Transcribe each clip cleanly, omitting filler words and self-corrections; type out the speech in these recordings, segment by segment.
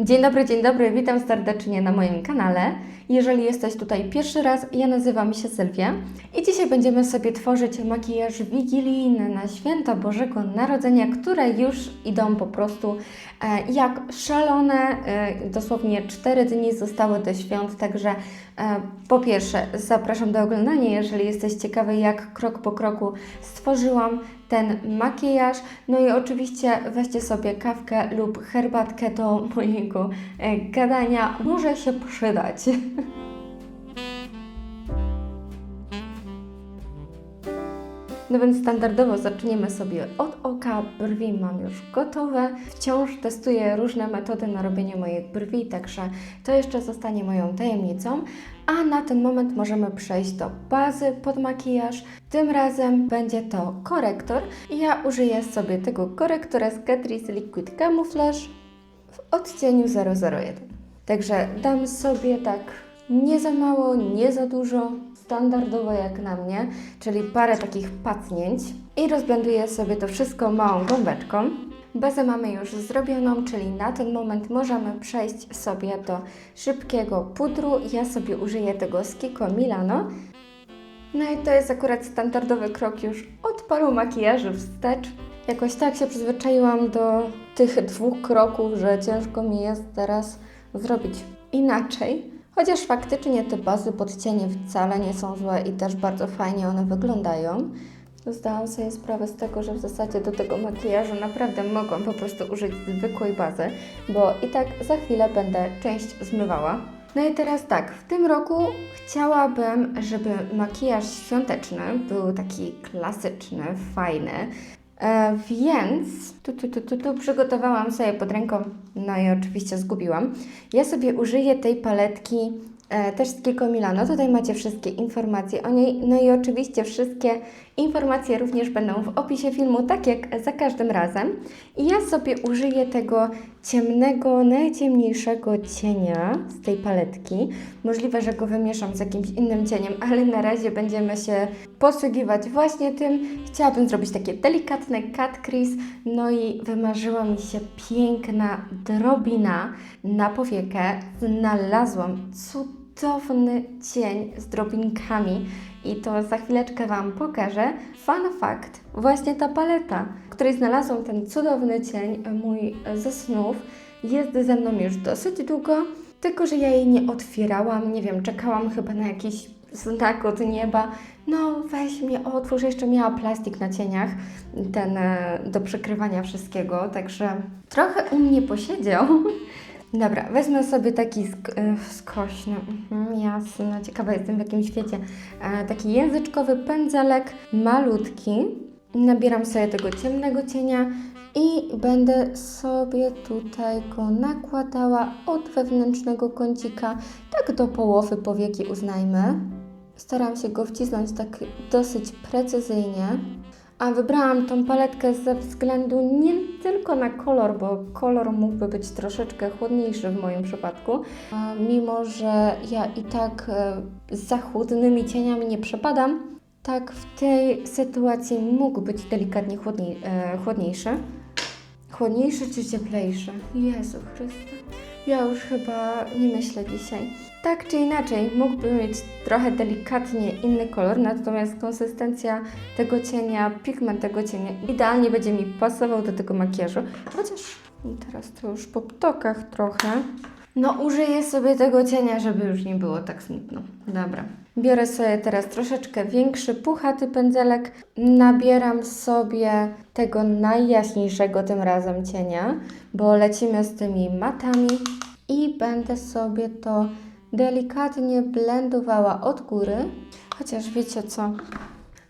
Dzień dobry, witam serdecznie na moim kanale. Jeżeli jesteś tutaj pierwszy raz, ja nazywam się Sylwia i dzisiaj będziemy sobie tworzyć makijaż wigilijny na święta Bożego Narodzenia, które już idą po prostu jak szalone. Dosłownie 4 dni zostały do świąt, także po pierwsze zapraszam do oglądania, jeżeli jesteś ciekawy, jak krok po kroku stworzyłam ten makijaż. No i oczywiście weźcie sobie kawkę lub herbatkę do mojego gadania, może się przydać. No więc standardowo zaczniemy sobie od oka. Brwi mam już gotowe. Wciąż testuję różne metody na robienie moich brwi, także to jeszcze zostanie moją tajemnicą. A na ten moment możemy przejść do bazy pod makijaż. Tym razem będzie to korektor. I ja użyję sobie tego korektora z Catrice Liquid Camouflage w odcieniu 001. Także dam sobie tak nie za mało, nie za dużo, standardowo jak na mnie, czyli parę takich pacnięć i rozblenduję sobie to wszystko małą gąbeczką. Bazę mamy już zrobioną, czyli na ten moment możemy przejść sobie do szybkiego pudru. Ja sobie użyję tego z Kiko Milano. No i to jest akurat standardowy krok już od paru makijaży wstecz. Jakoś tak się przyzwyczaiłam do tych 2 kroków, że ciężko mi jest teraz zrobić inaczej. Chociaż faktycznie te bazy pod cienie wcale nie są złe i też bardzo fajnie one wyglądają. Zdałam sobie sprawę z tego, że w zasadzie do tego makijażu naprawdę mogłam po prostu użyć zwykłej bazy, bo i tak za chwilę będę część zmywała. No i teraz tak, w tym roku chciałabym, żeby makijaż świąteczny był taki klasyczny, fajny. Więc tu przygotowałam sobie pod ręką, no i oczywiście zgubiłam. Ja sobie użyję tej paletki też z Kiko Milano. Tutaj macie wszystkie informacje o niej, no i oczywiście wszystkie informacje również będą w opisie filmu, tak jak za każdym razem. I ja sobie użyję tego ciemnego, najciemniejszego cienia z tej paletki. Możliwe, że go wymieszam z jakimś innym cieniem, ale na razie będziemy się posługiwać właśnie tym. Chciałabym zrobić takie delikatne cut crease, no i wymarzyła mi się piękna drobina na powiekę. Znalazłam cudowny cień z drobinkami i to za chwileczkę Wam pokażę. Fun fact, właśnie ta paleta, w której znalazłam ten cudowny cień, mój ze snów, jest ze mną już dosyć długo, tylko że ja jej nie otwierałam, nie wiem, czekałam chyba na jakiś znak od nieba. No weź mnie otwórz, jeszcze miała plastik na cieniach, ten do przykrywania wszystkiego, także trochę u mnie posiedział. Dobra, wezmę sobie taki skośny, jasne, ciekawa jestem w jakim świecie, taki języczkowy pędzelek, malutki. Nabieram sobie tego ciemnego cienia i będę sobie tutaj go nakładała od wewnętrznego kącika, tak do połowy powieki uznajmy. Staram się go wcisnąć tak dosyć precyzyjnie. A wybrałam tą paletkę ze względu nie tylko na kolor, bo kolor mógłby być troszeczkę chłodniejszy w moim przypadku. Mimo że ja i tak za chłodnymi cieniami nie przepadam, tak w tej sytuacji mógł być delikatnie chłodniejszy. Chłodniejszy czy cieplejszy? Jezu Chryste. Ja już chyba nie myślę dzisiaj. Tak czy inaczej, mógłby mieć trochę delikatnie inny kolor, natomiast konsystencja tego cienia, pigment tego cienia idealnie będzie mi pasował do tego makijażu. Chociaż teraz to już po ptokach trochę. No użyję sobie tego cienia, żeby już nie było tak smutno. Dobra. Biorę sobie teraz troszeczkę większy, puchaty pędzelek. Nabieram sobie tego najjaśniejszego tym razem cienia, bo lecimy z tymi matami i będę sobie to delikatnie blendowała od góry. Chociaż wiecie co?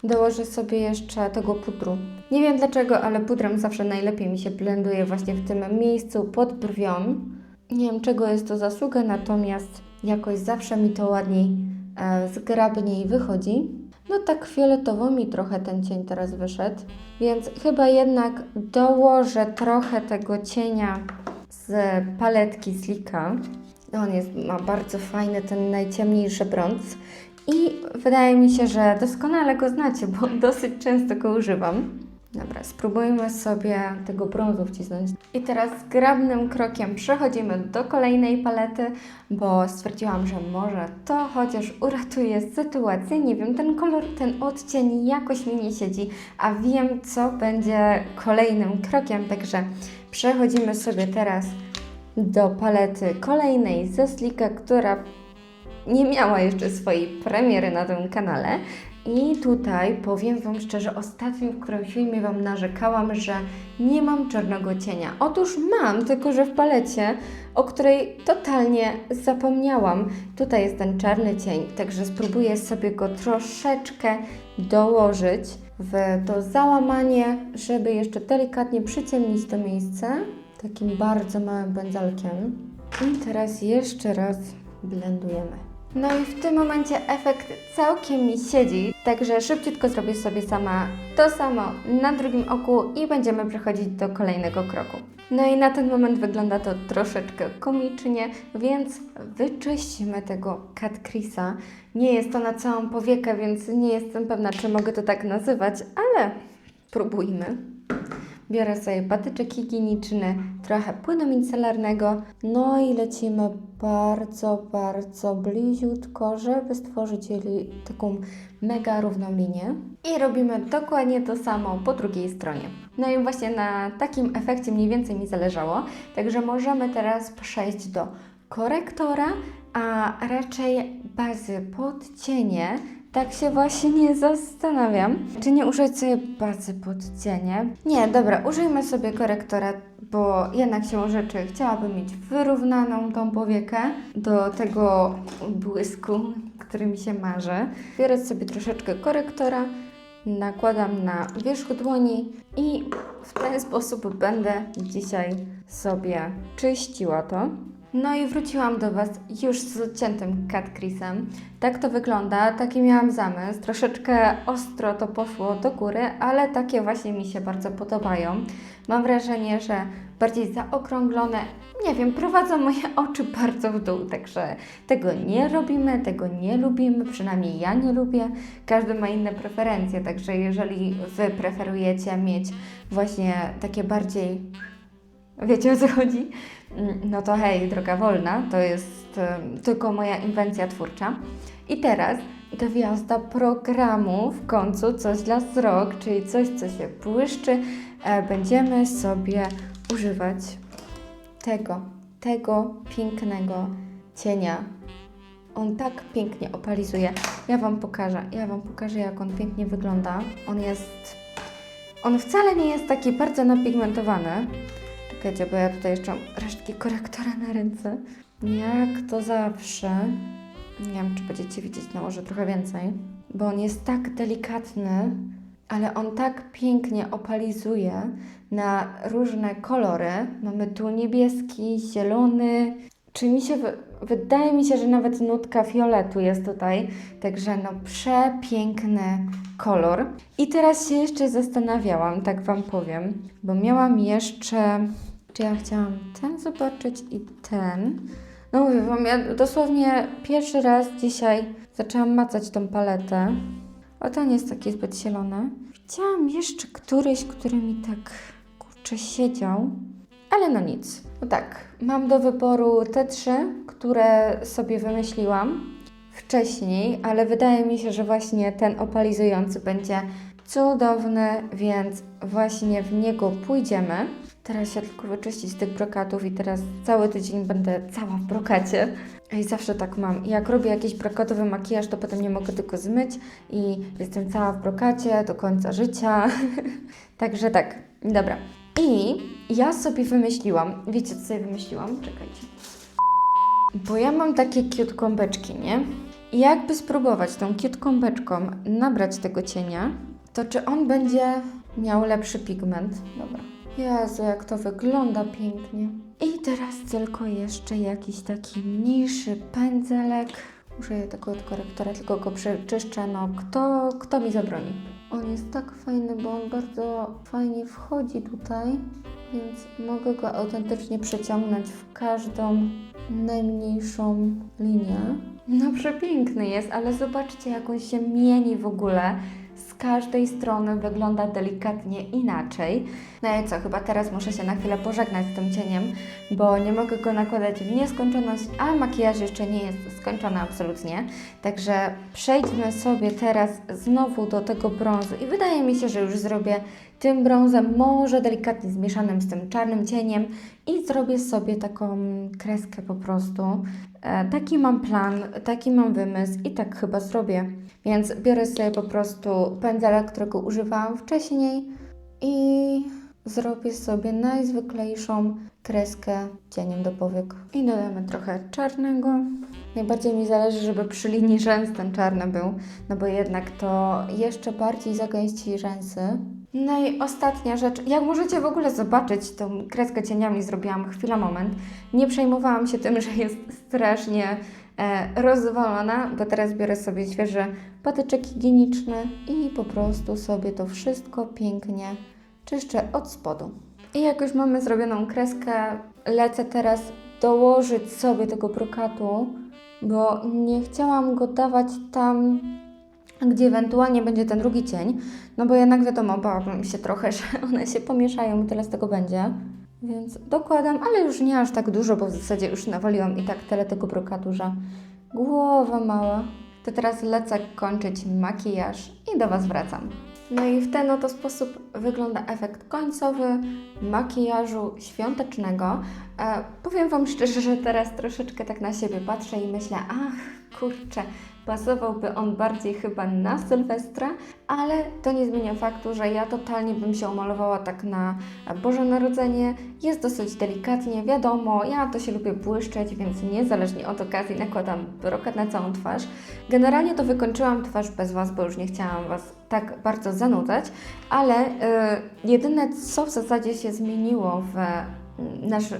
Dołożę sobie jeszcze tego pudru. Nie wiem dlaczego, ale pudrem zawsze najlepiej mi się blenduje właśnie w tym miejscu pod brwią. Nie wiem czego jest to zasługa, natomiast jakoś zawsze mi to ładniej, zgrabniej wychodzi. No tak fioletowo mi trochę ten cień teraz wyszedł, więc chyba jednak dołożę trochę tego cienia z paletki z Lika. Ma bardzo fajny, ten najciemniejszy brąz i wydaje mi się, że doskonale go znacie, bo dosyć często go używam. Dobra, spróbujmy sobie tego brązu wcisnąć. I teraz zgrabnym krokiem przechodzimy do kolejnej palety, bo stwierdziłam, że może to chociaż uratuje sytuację. Nie wiem, ten kolor, ten odcień jakoś mi nie siedzi, a wiem, co będzie kolejnym krokiem, także przechodzimy sobie teraz do palety kolejnej ze Sleeka, która nie miała jeszcze swojej premiery na tym kanale. I tutaj powiem Wam szczerze, ostatnio w którymś filmie Wam narzekałam, że nie mam czarnego cienia. Otóż mam, tylko że w palecie, o której totalnie zapomniałam. Tutaj jest ten czarny cień, także spróbuję sobie go troszeczkę dołożyć w to załamanie, żeby jeszcze delikatnie przyciemnić to miejsce takim bardzo małym pędzelkiem. I teraz jeszcze raz blendujemy. No i w tym momencie efekt całkiem mi siedzi, także szybciutko zrobię sobie sama to samo na drugim oku i będziemy przechodzić do kolejnego kroku. No i na ten moment wygląda to troszeczkę komicznie, więc wyczyścimy tego Cut Crease'a. Nie jest to na całą powiekę, więc nie jestem pewna, czy mogę to tak nazywać, ale spróbujmy. Biorę sobie patyczek higieniczny, trochę płynu micelarnego, no i lecimy bardzo bliziutko, żeby stworzyć taką mega równą linię. I robimy dokładnie to samo po drugiej stronie. No i właśnie na takim efekcie mniej więcej mi zależało, także możemy teraz przejść do korektora, a raczej bazy pod cienie. Tak się właśnie zastanawiam, czy nie użyć sobie bazy pod cienie. Nie, dobra, użyjmy sobie korektora, bo jednak siłą rzeczy chciałabym mieć wyrównaną tą powiekę do tego błysku, który mi się marzy. Biorę sobie troszeczkę korektora, nakładam na wierzch dłoni i w ten sposób będę dzisiaj sobie czyściła to. No i wróciłam do Was już z odciętym Cut Crease'em. Tak to wygląda, taki miałam zamysł. Troszeczkę ostro to poszło do góry, ale takie właśnie mi się bardzo podobają. Mam wrażenie, że bardziej zaokrąglone, nie wiem, prowadzą moje oczy bardzo w dół, także tego nie robimy, tego nie lubimy, przynajmniej ja nie lubię. Każdy ma inne preferencje, także jeżeli Wy preferujecie mieć właśnie takie bardziej, wiecie o co chodzi? No to hej, droga wolna, to jest tylko moja inwencja twórcza. I teraz gwiazda programu, w końcu coś dla wzrok, czyli coś, co się błyszczy. Będziemy sobie używać tego pięknego cienia. On tak pięknie opalizuje. Ja Wam pokażę, jak on pięknie wygląda. On wcale nie jest taki bardzo napigmentowany. Czekajcie, bo ja tutaj jeszcze mam resztki korektora na ręce. Jak to zawsze. Nie wiem, czy będziecie widzieć, nałożę trochę więcej. Bo on jest tak delikatny, ale on tak pięknie opalizuje na różne kolory. Mamy tu niebieski, zielony. Wydaje mi się, że nawet nutka fioletu jest tutaj. Także no przepiękny kolor. I teraz się jeszcze zastanawiałam, tak Wam powiem, bo miałam jeszcze... Czy ja chciałam ten zobaczyć i ten? No mówię Wam, ja dosłownie pierwszy raz dzisiaj zaczęłam macać tą paletę. O, ten jest taki zbyt zielony. Chciałam jeszcze któryś, który mi tak, kurczę, siedział. Ale no nic. No tak, mam do wyboru te trzy, które sobie wymyśliłam wcześniej, ale wydaje mi się, że właśnie ten opalizujący będzie cudowny, więc właśnie w niego pójdziemy. Teraz się tylko wyczyścić z tych brokatów i teraz cały tydzień będę cała w brokacie. I zawsze tak mam. Jak robię jakiś brokatowy makijaż, to potem nie mogę tylko zmyć i jestem cała w brokacie do końca życia. Także tak, dobra. I ja sobie wymyśliłam, wiecie co sobie wymyśliłam? Czekajcie. Bo ja mam takie cute kąpeczki, nie? I jakby spróbować tą cute kąpeczką nabrać tego cienia, to czy on będzie miał lepszy pigment? Dobra. Jezu, jak to wygląda pięknie. I teraz tylko jeszcze jakiś taki mniejszy pędzelek. Użyję tego od korektora, tylko go przeczyszczę. No, kto mi zabroni? On jest tak fajny, bo on bardzo fajnie wchodzi tutaj, więc mogę go autentycznie przeciągnąć w każdą najmniejszą linię. No przepiękny jest, ale zobaczcie, jak on się mieni w ogóle z z każdej strony wygląda delikatnie inaczej. No i co, chyba teraz muszę się na chwilę pożegnać z tym cieniem, bo nie mogę go nakładać w nieskończoność, a makijaż jeszcze nie jest skończony absolutnie. Także przejdźmy sobie teraz znowu do tego brązu i wydaje mi się, że już zrobię tym brązem, może delikatnie zmieszanym z tym czarnym cieniem i zrobię sobie taką kreskę po prostu. Taki mam plan, taki mam wymysł i tak chyba zrobię. Więc biorę sobie po prostu pędzelek, którego używałam wcześniej i zrobię sobie najzwyklejszą kreskę cieniem do powiek. I dodamy trochę czarnego. Najbardziej mi zależy, żeby przy linii rzęs ten czarny był, no bo jednak to jeszcze bardziej zagęści rzęsy. No i ostatnia rzecz, jak możecie w ogóle zobaczyć, tą kreskę cieniami zrobiłam chwila, moment. Nie przejmowałam się tym, że jest strasznie rozwalona, bo teraz biorę sobie świeży patyczek higieniczny i po prostu sobie to wszystko pięknie czyszczę od spodu. I jak już mamy zrobioną kreskę, lecę teraz dołożyć sobie tego brokatu, bo nie chciałam go dawać tam, gdzie ewentualnie będzie ten drugi cień, no bo jednak wiadomo, bałabym się trochę, że one się pomieszają i tyle z tego będzie. Więc dokładam, ale już nie aż tak dużo, bo w zasadzie już nawaliłam i tak tyle tego brokatu, że głowa mała. To teraz lecę kończyć makijaż i do Was wracam. No i w ten oto sposób wygląda efekt końcowy makijażu świątecznego. Powiem Wam szczerze, że teraz troszeczkę tak na siebie patrzę i myślę, ach kurczę, pasowałby on bardziej chyba na Sylwestra, ale to nie zmienia faktu, że ja totalnie bym się umalowała tak na Boże Narodzenie. Jest dosyć delikatnie, wiadomo, ja to się lubię błyszczeć, więc niezależnie od okazji nakładam brokat na całą twarz. Generalnie to wykończyłam twarz bez Was, bo już nie chciałam Was tak bardzo zanudzać, ale jedyne co w zasadzie się zmieniło w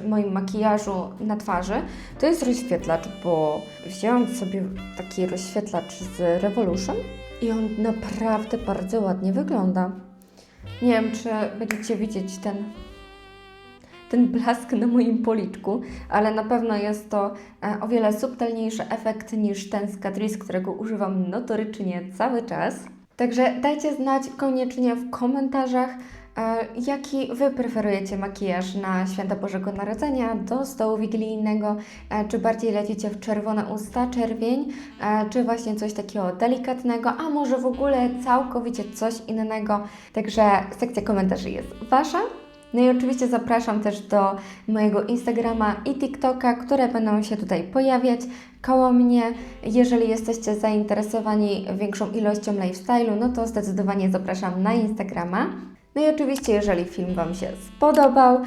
moim makijażu na twarzy, to jest rozświetlacz, bo wzięłam sobie taki rozświetlacz z Revolution i on naprawdę bardzo ładnie wygląda. Nie wiem, czy będziecie widzieć ten blask na moim policzku, ale na pewno jest to o wiele subtelniejszy efekt niż ten z Catrice, którego używam notorycznie cały czas. Także dajcie znać koniecznie w komentarzach, jaki Wy preferujecie makijaż na święta Bożego Narodzenia, do stołu wigilijnego, czy bardziej lecicie w czerwone usta, czerwień, czy właśnie coś takiego delikatnego, a może w ogóle całkowicie coś innego. Także sekcja komentarzy jest Wasza. No i oczywiście zapraszam też do mojego Instagrama i TikToka, które będą się tutaj pojawiać koło mnie. Jeżeli jesteście zainteresowani większą ilością lifestyle'u, no to zdecydowanie zapraszam na Instagrama. No i oczywiście, jeżeli film Wam się spodobał,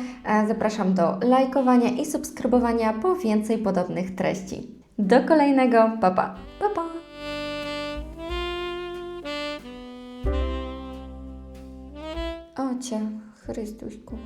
zapraszam do lajkowania i subskrybowania po więcej podobnych treści. Do kolejnego, pa pa! Pa pa! O Cię, Chrystuśku.